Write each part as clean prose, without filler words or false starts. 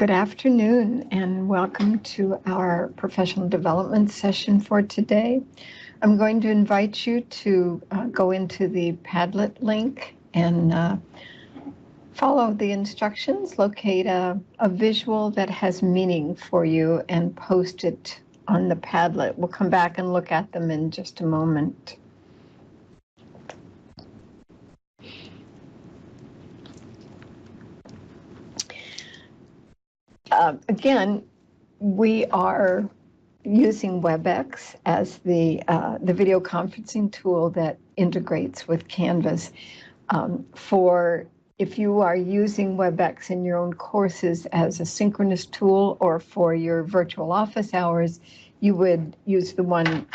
Good afternoon and welcome to our professional development session for today. I'm going to invite you to go into the Padlet link and follow the instructions, locate a visual that has meaning for you and post it on the Padlet. We'll come back and look at them in just a moment. Again, we are using WebEx as the video conferencing tool that integrates with Canvas. If you are using WebEx in your own courses as a synchronous tool or for your virtual office hours, you would use the one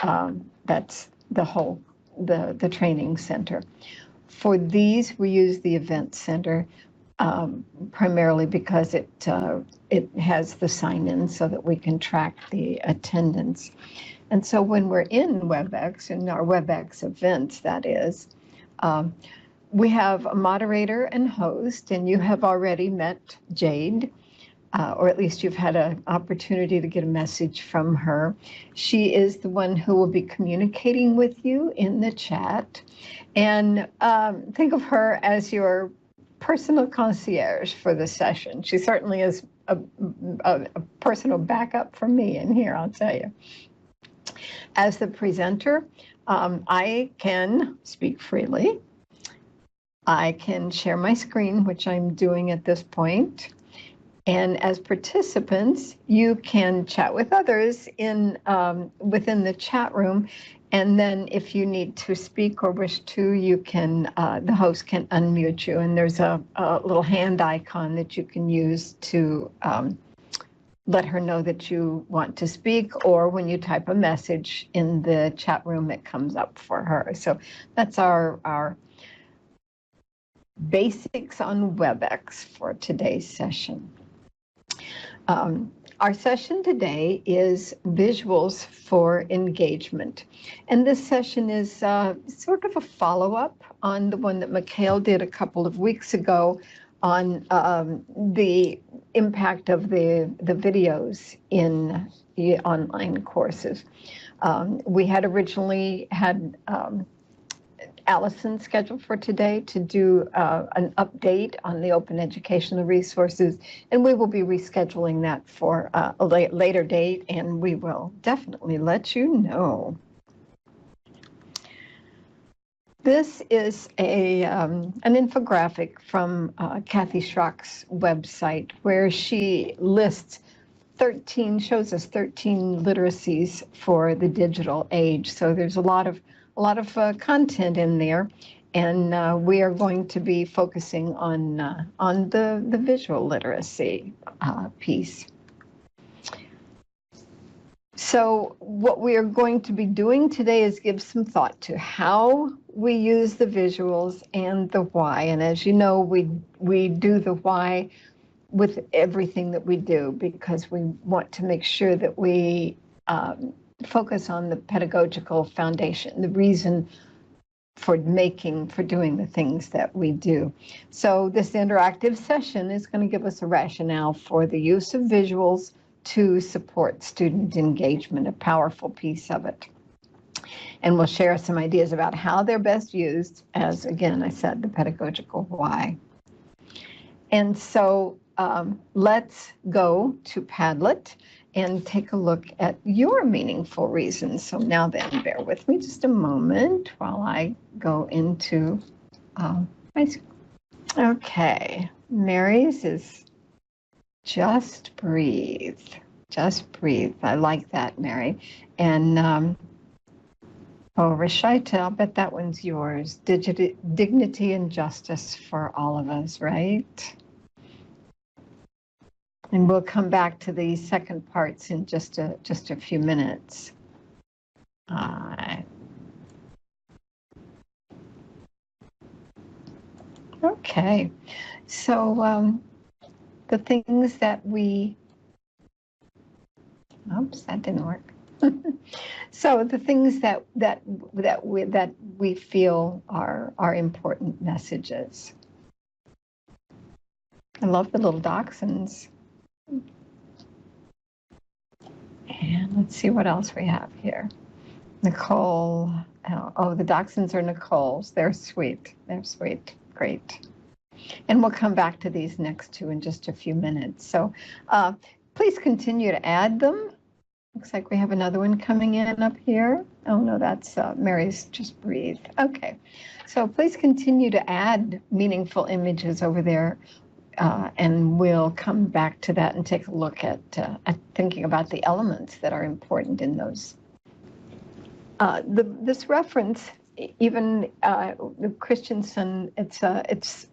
that's the training center. For these, we use the event center. Primarily because it has the sign-in so that we can track the attendance. And so when we're in WebEx, in our WebEx events, that is, we have a moderator and host, and you have already met Jade, or at least you've had an opportunity to get a message from her. She is the one who will be communicating with you in the chat. And think of her as your personal concierge for the session. She certainly is a personal backup for me in here, I'll tell you. As the presenter, I can speak freely. I can share my screen, which I'm doing at this point. And as participants, you can chat with others within the chat room. And then if you need to speak or wish to, you can, the host can unmute you. And there's a little hand icon that you can use to let her know that you want to speak, or when you type a message in the chat room, it comes up for her. So that's our basics on WebEx for today's session. Our session today is visuals for engagement. And this session is sort of a follow-up on the one that Mikhail did a couple of weeks ago on the impact of the videos in the online courses. We had originally had Allison scheduled for today to do an update on the open educational resources, and we will be rescheduling that for a later date, and we will definitely let you know. This is an infographic from Kathy Schrock's website where she lists shows us 13 literacies for the digital age. So there's a lot of content in there, and we are going to be focusing on the visual literacy piece. So what we are going to be doing today is give some thought to how we use the visuals and the why. And as you know, we do the why with everything that we do because we want to make sure that we focus on the pedagogical foundation, the reason for doing the things that we do. So this interactive session is going to give us a rationale for the use of visuals to support student engagement, a powerful piece of it. And we'll share some ideas about how they're best used as, again, I said, the pedagogical why. And so let's go to Padlet and take a look at your meaningful reasons. So now then, bear with me just a moment while I go into my screen. Okay, Mary's is just breathe. Just breathe. I like that, Mary. And Rashida, I'll bet that one's yours. Dignity and justice for all of us, right? And we'll come back to the second parts in just a few minutes. Okay, so the things that we, oops, that didn't work. So the things that we feel are important messages. I love the little dachshunds And let's see what else we have here. Nicole, oh, the dachshunds are Nicole's. They're sweet. They're sweet. Great. And we'll come back to these next two in just a few minutes. So please continue to add them. Looks like we have another one coming in up here. Oh no, that's Mary's just breathed. Okay, so please continue to add meaningful images over there, and we'll come back to that and take a look at thinking about the elements that are important in those. This reference, even Christensen, it's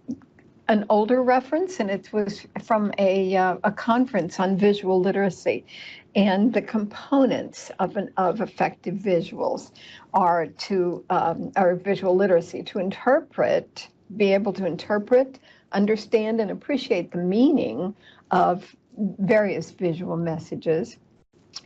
an older reference, and it was from a conference on visual literacy. And the components of effective visuals are visual literacy, to interpret, be able to interpret, understand, and appreciate the meaning of various visual messages,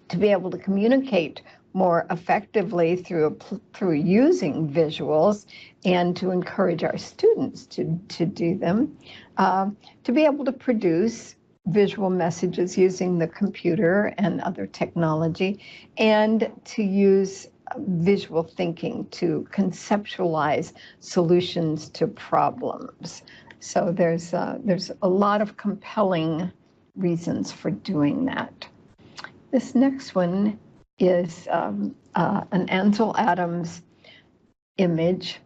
to be able to communicate more effectively through using visuals, and to encourage our students to do them, to be able to produce visual messages using the computer and other technology, and to use visual thinking to conceptualize solutions to problems. So there's a lot of compelling reasons for doing that. This next one is an Ansel Adams image,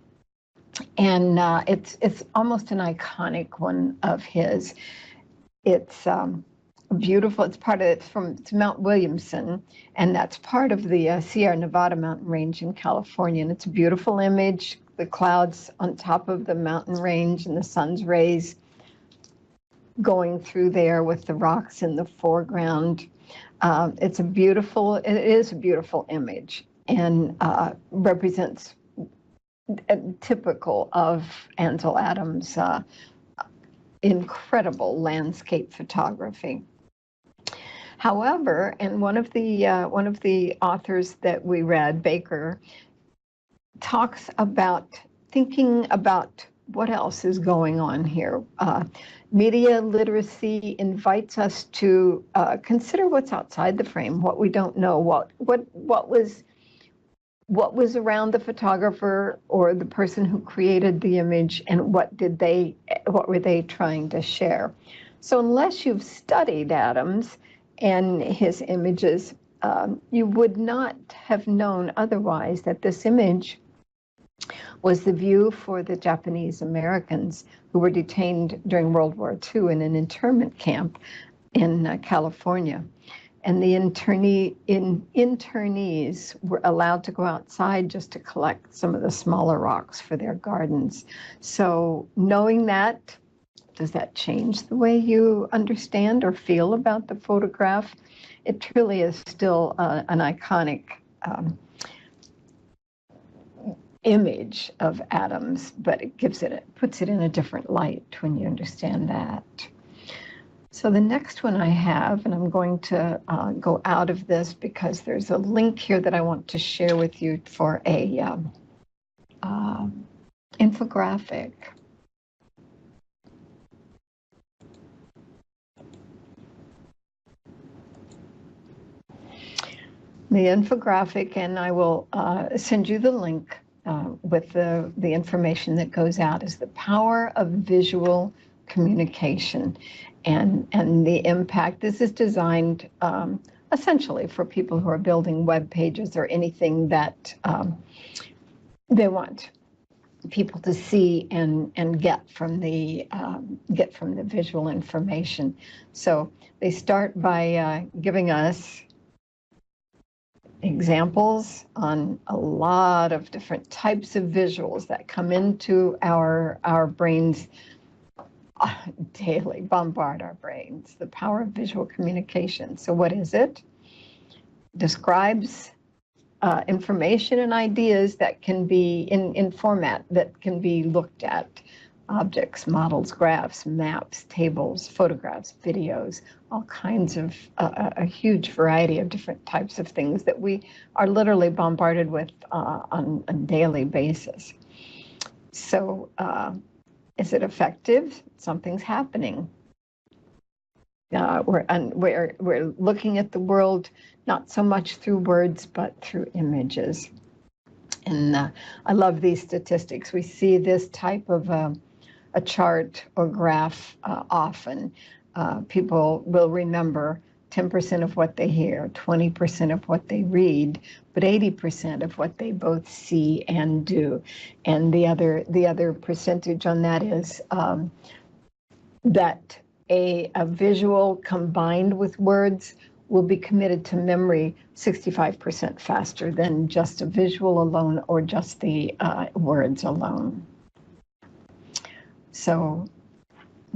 and it's almost an iconic one of his. It's beautiful. It's Mount Williamson, and that's part of the Sierra Nevada mountain range in California. And it's a beautiful image. The clouds on top of the mountain range and the sun's rays going through there with the rocks in the foreground. It is a beautiful image, and represents typical of Ansel Adams' incredible landscape photography. However, and one of the authors that we read, Baker, talks about thinking about what else is going on here. Media literacy invites us to consider what's outside the frame, what we don't know, what was around the photographer or the person who created the image, and what were they trying to share. So unless you've studied Adams and his images, you would not have known otherwise that this image was the view for the Japanese Americans who were detained during World War II in an internment camp in California. And the internees were allowed to go outside just to collect some of the smaller rocks for their gardens. So knowing that, does that change the way you understand or feel about the photograph? It truly is still an iconic image of Adams, but it puts it in a different light when you understand that. So the next one I have, and I'm going to go out of this because there's a link here that I want to share with you for a infographic. The infographic, and I will send you the link with the information that goes out, is the power of visual communication and the impact. This is designed essentially for people who are building web pages or anything that they want people to see and get from the visual information. So they start by giving us examples on a lot of different types of visuals that come into our brains daily, bombard our brains. The power of visual communication. So what is it? Describes information and ideas that can be in format that can be looked at. Objects, models, graphs, maps, tables, photographs, videos, all kinds of a huge variety of different types of things that we are literally bombarded with on a daily basis. So is it effective? Something's happening. We're looking at the world not so much through words, but through images. And I love these statistics. We see this type of a chart or graph often. People will remember 10% of what they hear, 20% of what they read, but 80% of what they both see and do. And the other percentage on that is that a visual combined with words will be committed to memory 65% faster than just a visual alone or just the words alone. So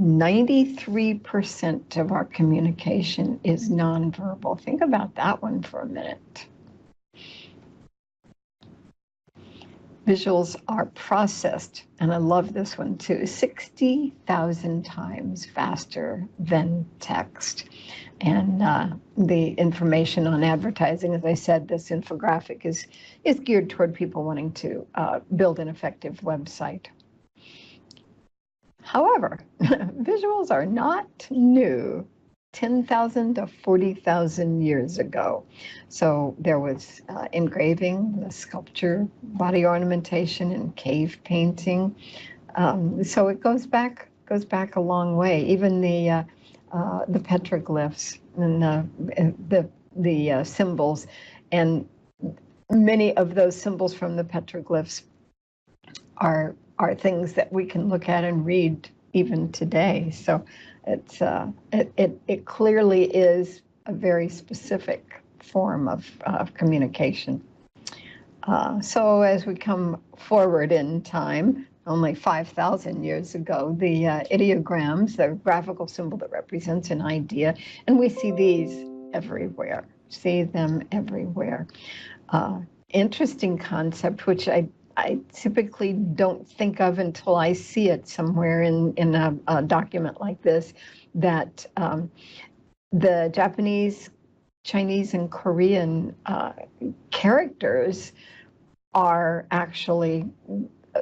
93% of our communication is nonverbal. Think about that one for a minute. Visuals are processed, and I love this one too, 60,000 times faster than text. And the information on advertising, as I said, this infographic is geared toward people wanting to build an effective website. However, visuals are not new. 10,000 to 40,000 years ago. So there was engraving, the sculpture, body ornamentation, and cave painting. So it goes back a long way. Even the petroglyphs and the symbols, and many of those symbols from the petroglyphs are things that we can look at and read even today. So it clearly is a very specific form of communication. So as we come forward in time, only 5,000 years ago, the ideograms, the graphical symbol that represents an idea, and we see these everywhere, see them everywhere. Interesting concept, which I typically don't think of until I see it somewhere in a document like this, that the Japanese, Chinese, and Korean characters are actually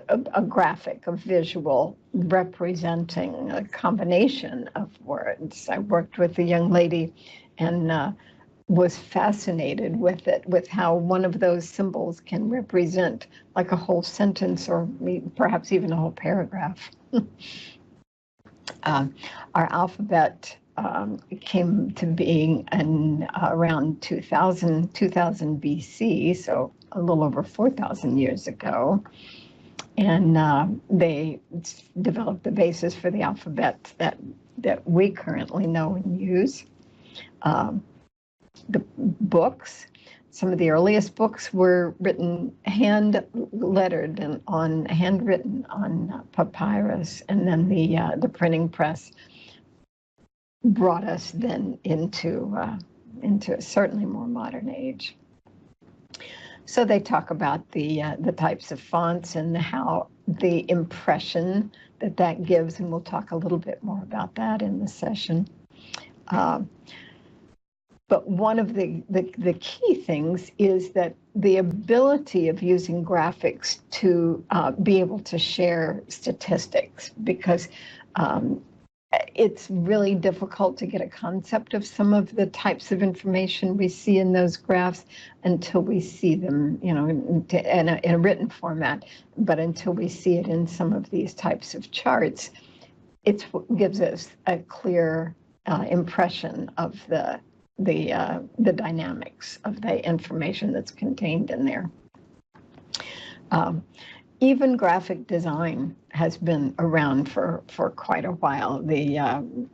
a graphic, a visual representing a combination of words. I worked with a young lady and was fascinated with it, with how one of those symbols can represent like a whole sentence or perhaps even a whole paragraph. Our alphabet came to being in around 2000 BC, so a little over 4,000 years ago. And they developed the basis for the alphabet that we currently know and use. The books, some of the earliest books were written hand-lettered and handwritten on papyrus, and then the printing press brought us then into a certainly more modern age. So they talk about the types of fonts and how the impression that gives, and we'll talk a little bit more about that in the session. But one of the key things is that the ability of using graphics to be able to share statistics, because it's really difficult to get a concept of some of the types of information we see in those graphs until we see them, in a written format. But until we see it in some of these types of charts, it gives us a clear impression of the dynamics of the information that's contained in there. Even graphic design has been around for quite a while. The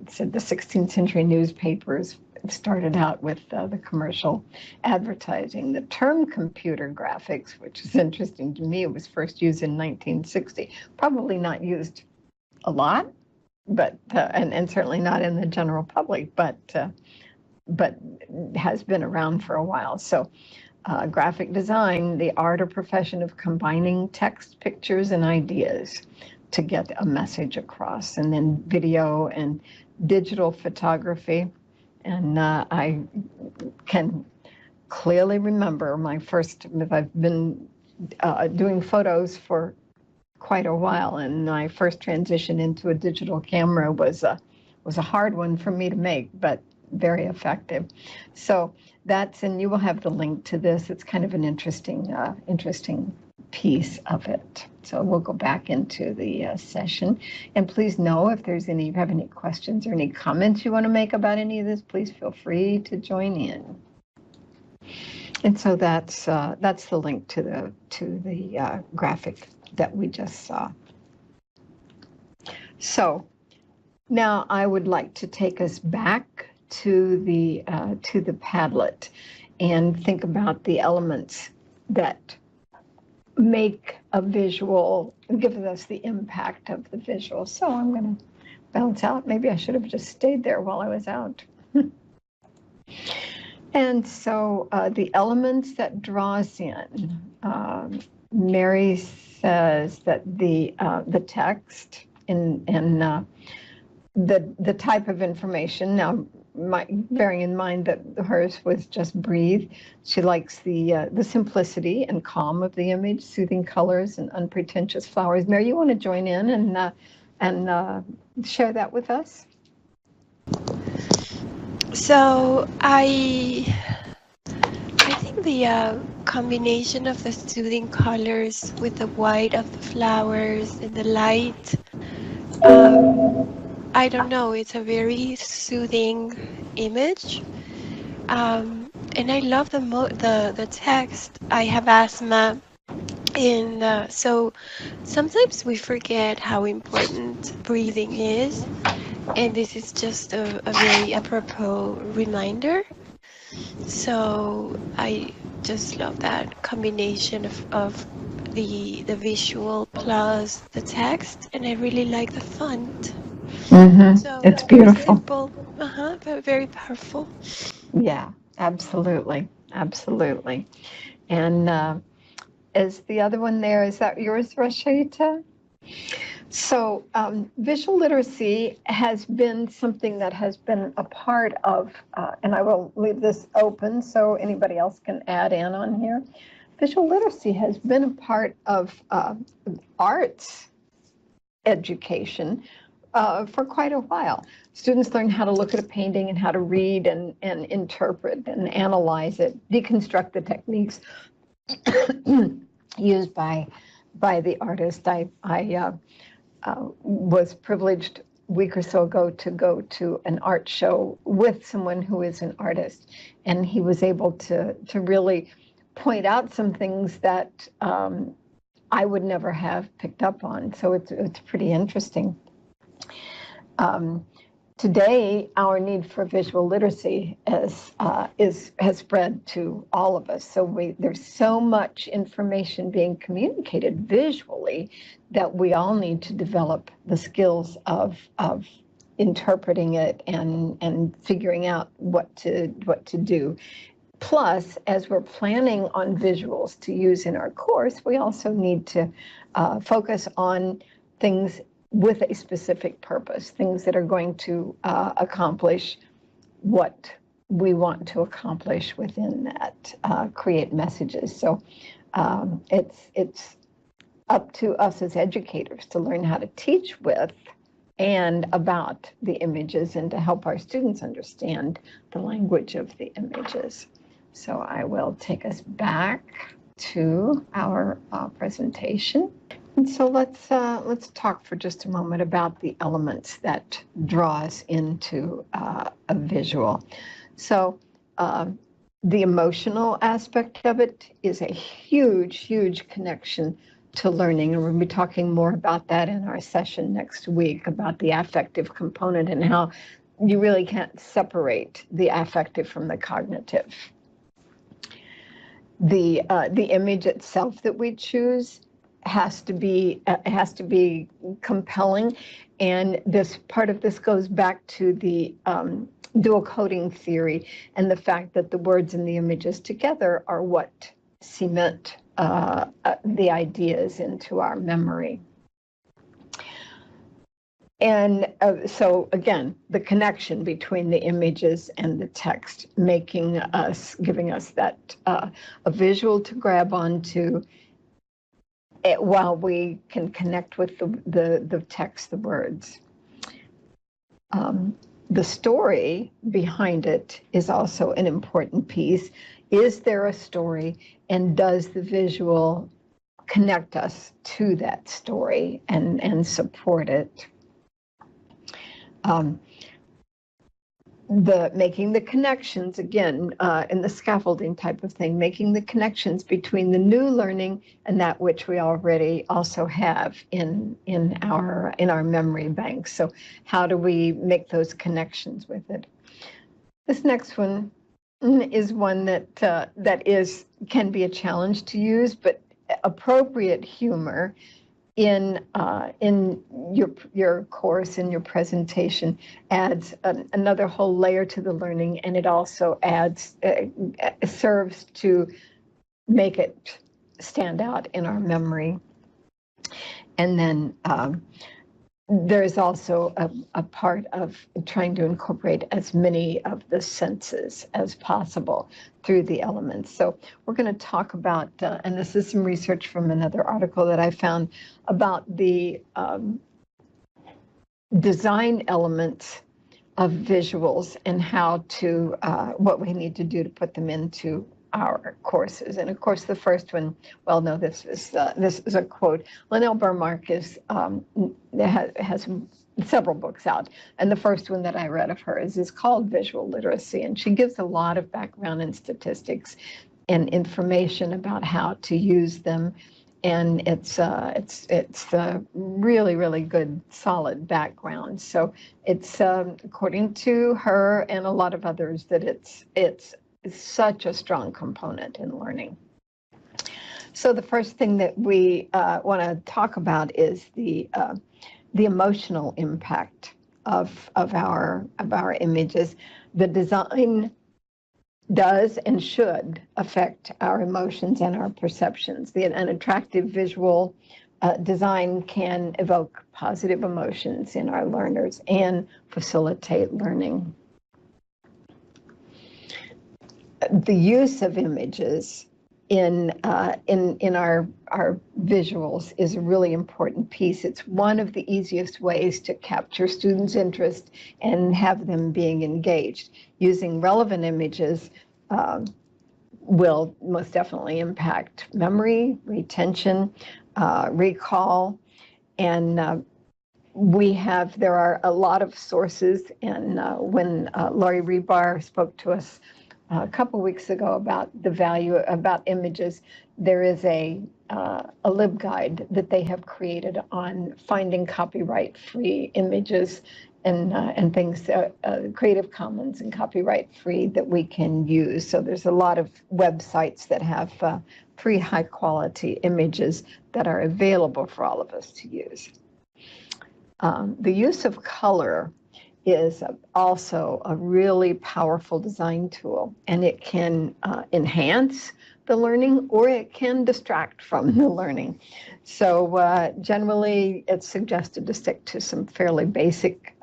16th century newspapers started out with the commercial advertising. The term computer graphics, which is interesting to me, was first used in 1960. Probably not used a lot, but and certainly not in the general public, but has been around for a while. So graphic design, the art or profession of combining text, pictures, and ideas to get a message across, and then video and digital photography. And I can clearly remember I've been doing photos for quite a while, and my first transition into a digital camera was was a hard one for me to make, but very effective. So that's, and you will have the link to this. It's kind of an interesting piece of it. So we'll go back into the session, and please know if there's you have any questions or any comments you want to make about any of this, please feel free to join in. And so that's the link to the graphic that we just saw. So now I would like to take us back to the Padlet and think about the elements that make a visual, give us the impact of the visual. So I'm going to bounce out. Maybe I should have just stayed there while I was out. And so the elements that draws in, Mary says that the text and the type of information. Now, bearing in mind that hers was just breathe, she likes the simplicity and calm of the image, soothing colors and unpretentious flowers. Mary, you want to join in and share that with us? So I think the combination of the soothing colors with the white of the flowers and the light, I don't know, it's a very soothing image. And I love the text. I have asthma, and so sometimes we forget how important breathing is. And this is just a very apropos reminder. So I just love that combination of the visual plus the text, and I really like the font. Mm-hmm. So it's beautiful. Simple, but very powerful. Yeah, absolutely, absolutely. And is the other one there? Is that yours, Rashida? So visual literacy has been something that has been a part of, and I will leave this open so anybody else can add in on here. Visual literacy has been a part of arts education for quite a while. Students learn how to look at a painting and how to read and interpret and analyze it, deconstruct the techniques used by the artist. I was privileged a week or so ago to go to an art show with someone who is an artist, and he was able to really point out some things that I would never have picked up on. So it's pretty interesting. Today, our need for visual literacy has spread to all of us. So there's so much information being communicated visually that we all need to develop the skills of interpreting it and figuring out what to do. Plus, as we're planning on visuals to use in our course, we also need to focus on things with a specific purpose, things that are going to accomplish what we want to accomplish within that, create messages. So it's up to us as educators to learn how to teach with and about the images and to help our students understand the language of the images. So I will take us back to our presentation. And so let's talk for just a moment about the elements that draw us into a visual. So the emotional aspect of it is a huge connection to learning, and we'll be talking more about that in our session next week about the affective component and how you really can't separate the affective from the cognitive. The image itself that we choose has to be compelling, and this part of this goes back to the dual coding theory and the fact that the words and the images together are what cement the ideas into our memory. And so again, the connection between the images and the text, giving us that a visual to grab onto, while we can connect with the text, the words. the story behind it is also an important piece. Is there a story, and does the visual connect us to that story and support it? Making the connections, again, in the scaffolding type of thing, making the connections between the new learning and that which we already also have in our memory banks. So how do we make those connections with it? This next one is one that can be a challenge to use, but appropriate humor in your course, in your presentation, adds another whole layer to the learning, and it also serves to make it stand out in our memory. And then there's also a part of trying to incorporate as many of the senses as possible through the elements. So we're going to talk about, and this is some research from another article that I found about the design elements of visuals and how to, what we need to do to put them into our courses. And of course, the first one, well, no, this is a quote. Linnell Burmark has several books out, and the first one that I read of hers is called Visual Literacy, and she gives a lot of background and statistics and information about how to use them. And it's a really, really good, solid background. So it's according to her and a lot of others that it's such a strong component in learning. So the first thing that we want to talk about is the emotional impact of our images. The design does and should affect our emotions and our perceptions. An attractive visual design can evoke positive emotions in our learners and facilitate learning. The use of images in our visuals is a really important piece. It's one of the easiest ways to capture students' interest and have them being engaged. Using relevant images will most definitely impact memory, retention, recall, and there are a lot of sources. And when Laurie Rebar spoke to us a couple weeks ago about the value about images, there is a LibGuide that they have created on finding copyright-free images and things, Creative Commons and copyright-free that we can use. So there's a lot of websites that have free high-quality images that are available for all of us to use. The use of color is also a really powerful design tool, and it can enhance the learning or it can distract from the learning. So generally it's suggested to stick to some fairly basic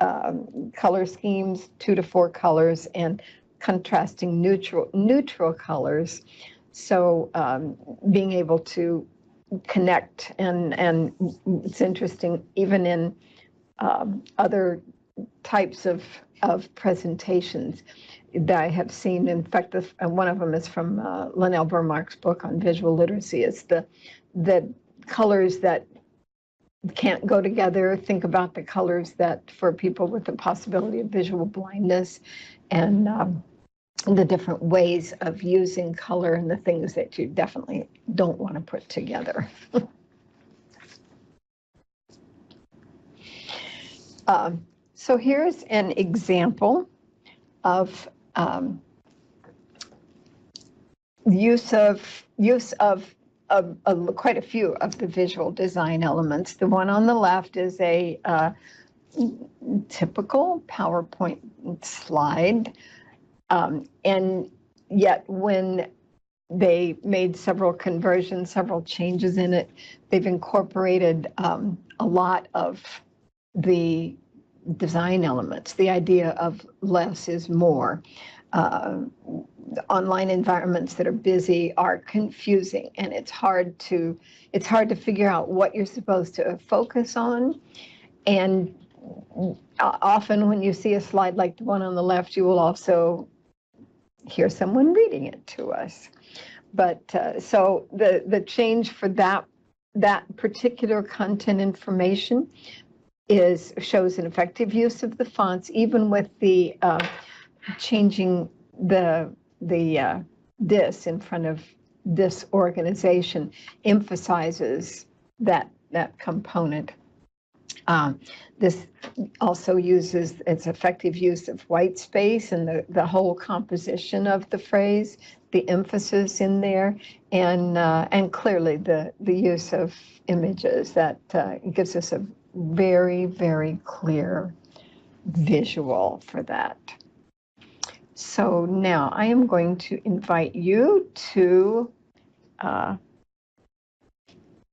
color schemes, 2 to 4 colors, and contrasting neutral colors. So being able to connect, and it's interesting, even in other types of presentations that I have seen. In fact, one of them is from Linnell Burmark's book on visual literacy. Is the colors that can't go together. Think about the colors that for people with the possibility of visual blindness, and the different ways of using color and the things that you definitely don't want to put together. So here's an example of use of quite a few of the visual design elements. The one on the left is a typical PowerPoint slide, and yet when they made several conversions, several changes in it, they've incorporated a lot of the design elements, the idea of less is more. Online environments that are busy are confusing, and it's hard to figure out what you're supposed to focus on. And often when you see a slide like the one on the left, you will also hear someone reading it to us. But so the change for that particular content information shows an effective use of the fonts, even with the changing the this in front of this organization emphasizes that component. This also uses its effective use of white space and the whole composition of the phrase, the emphasis in there, and clearly the use of images that gives us a very, very clear visual for that. So now I am going to invite you to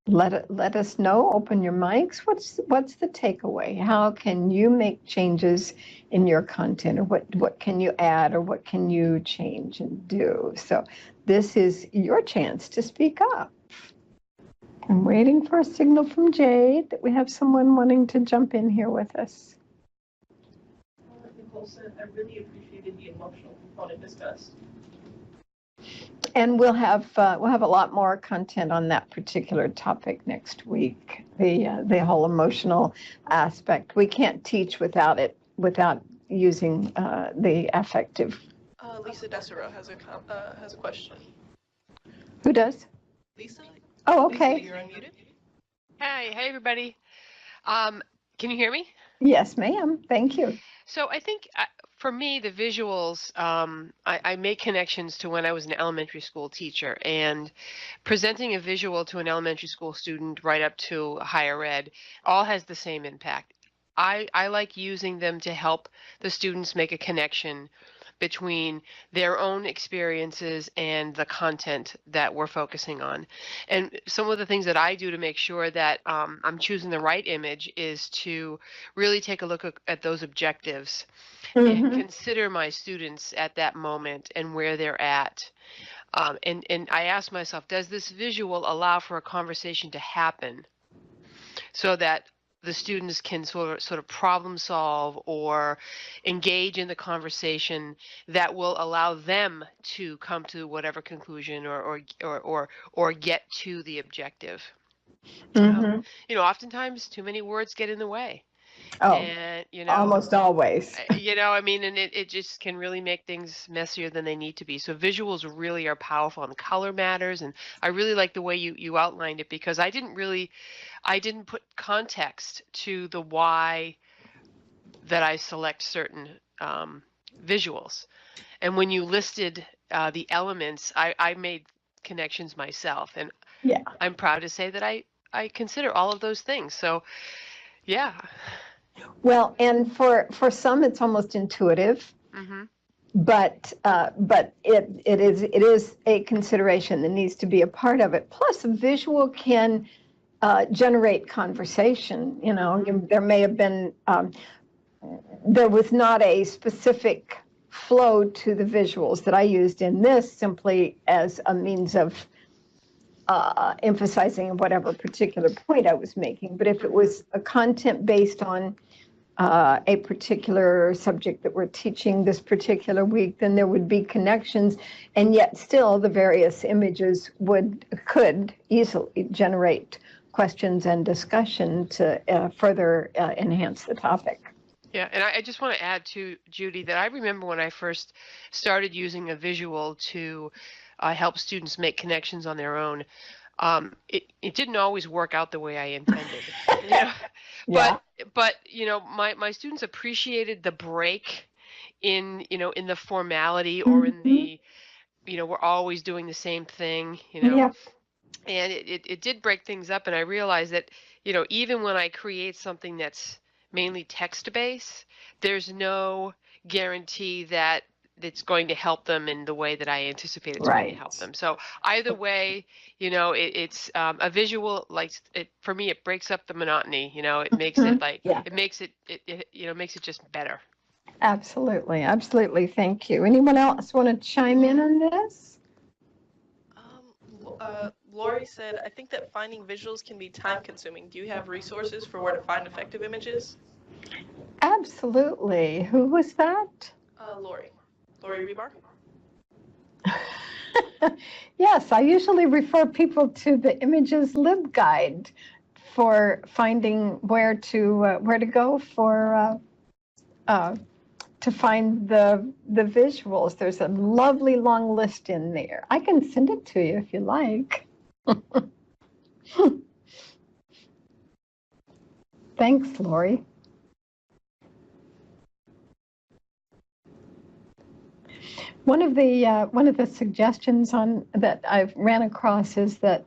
let us know, open your mics. What's the takeaway? How can you make changes in your content, or what can you add, or what can you change and do? So this is your chance to speak up. I'm waiting for a signal from Jade that we have someone wanting to jump in here with us. Nicole said, I really appreciated the emotional component discussed. And we'll have a lot more content on that particular topic next week. The whole emotional aspect. We can't teach without using the affective. Lisa Desero has a question. Who does? Lisa? Oh, okay. Lisa, you're unmuted. Hey everybody. Can you hear me? Yes, ma'am. Thank you. So I think for me, the visuals, I make connections to when I was an elementary school teacher, and presenting a visual to an elementary school student right up to higher ed all has the same impact. I like using them to help the students make a connection between their own experiences and the content that we're focusing on. And some of the things that I do to make sure that I'm choosing the right image is to really take a look at those objectives and consider my students at that moment and where they're at. And I ask myself, does this visual allow for a conversation to happen so that the students can sort of problem solve or engage in the conversation that will allow them to come to whatever conclusion or get to the objective. Oftentimes too many words get in the way. Oh, and almost always. I mean, and it just can really make things messier than they need to be. So visuals really are powerful, and color matters. And I really like the way you outlined it, because I didn't put context to the why that I select certain visuals. And when you listed the elements, I made connections myself, and yeah, I'm proud to say that I consider all of those things. So yeah. Well, and for some, it's almost intuitive, but it is a consideration that needs to be a part of it. Plus, a visual can generate conversation. There may have been there was not a specific flow to the visuals that I used in this, simply as a means of emphasizing whatever particular point I was making. But if it was a content based on a particular subject that we're teaching this particular week, then there would be connections, and yet still the various images could easily generate questions and discussion to further enhance the topic. Yeah, and I just want to add to Judy that I remember when I first started using a visual to help students make connections on their own. It didn't always work out the way I intended. Yeah. But my students appreciated the break in the formality or in the we're always doing the same thing, Yeah. And it did break things up, and I realized that even when I create something that's mainly text-based, there's no guarantee that it's going to help them in the way that I anticipate it's going to help them. So either way, it's a visual, like for me, it breaks up the monotony. It makes it it makes it just better. Absolutely, absolutely. Thank you. Anyone else want to chime in on this? Lori said, I think that finding visuals can be time consuming. Do you have resources for where to find effective images? Absolutely. Who was that? Lori. Lori Rebar. Yes, I usually refer people to the Images LibGuide for finding where to go for to find the visuals. There's a lovely long list in there. I can send it to you if you like. Thanks, Lori. One of the suggestions that I've ran across is that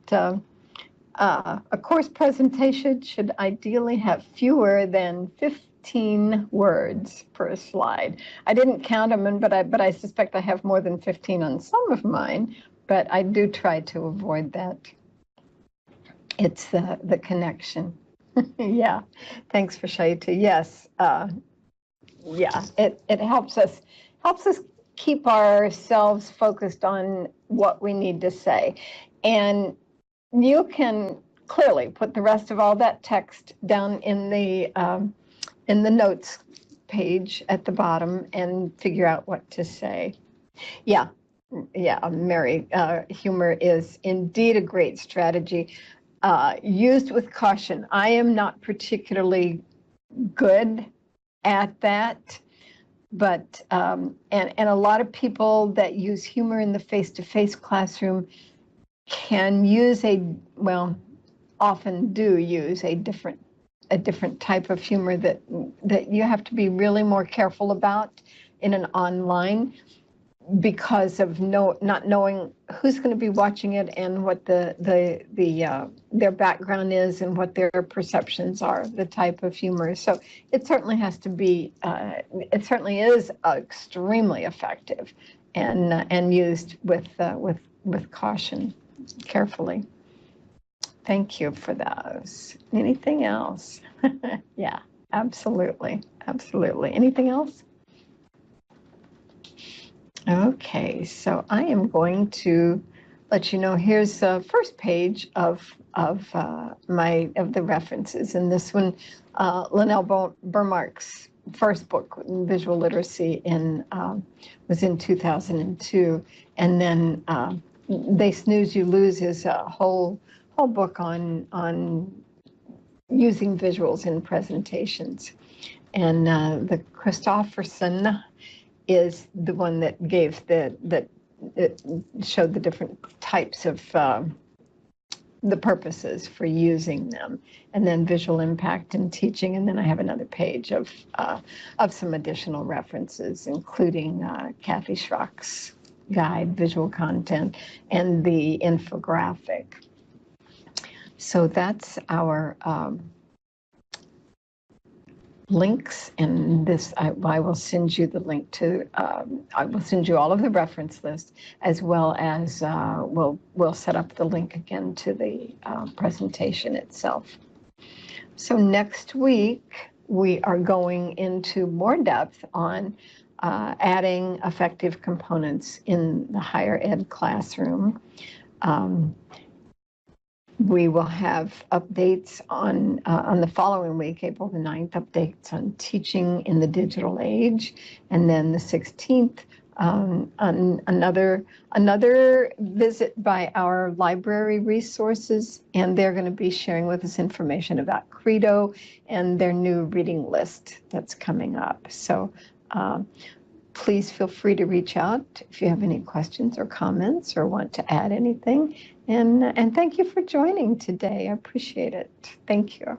a course presentation should ideally have fewer than 15 words per slide. I didn't count them, but I suspect I have more than 15 on some of mine, but I do try to avoid that. It's the connection. Yeah, thanks for Shaita. Yes, yeah, it helps us keep ourselves focused on what we need to say, and you can clearly put the rest of all that text down in the notes page at the bottom and figure out what to say. Yeah, Mary, humor is indeed a great strategy. Used with caution. I am not particularly good at that, but and a lot of people that use humor in the face-to-face classroom can use often do use a different type of humor that you have to be really more careful about in an online, because of not knowing who's going to be watching it and what their background is and what their perceptions are, the type of humor. So it certainly has to be, it certainly is extremely effective and used with caution, carefully. Thank you for those. Anything else? Yeah, absolutely. Anything else? Okay, so I am going to let you know, here's the first page of the references, and this one, Linnell Burmark's first book, Visual Literacy, was in 2002, and then They Snooze, You Lose is a whole book on using visuals in presentations, and the Christofferson is the one that it showed the different types of the purposes for using them, and then visual impact in teaching. And then I have another page of some additional references, including Kathy Schrock's guide, Visual Content, and the infographic. So that's our links, and this I will send you the link to. I will send you all of the reference list, as well as we'll set up the link again to the presentation itself. So next week we are going into more depth on adding effective components in the higher ed classroom. We will have updates on the following week, April the 9th, updates on teaching in the digital age, and then the 16th, on another visit by our library resources, and they're going to be sharing with us information about Credo and their new reading list that's coming up. So please feel free to reach out if you have any questions or comments or want to add anything. And thank you for joining today. I appreciate it. Thank you.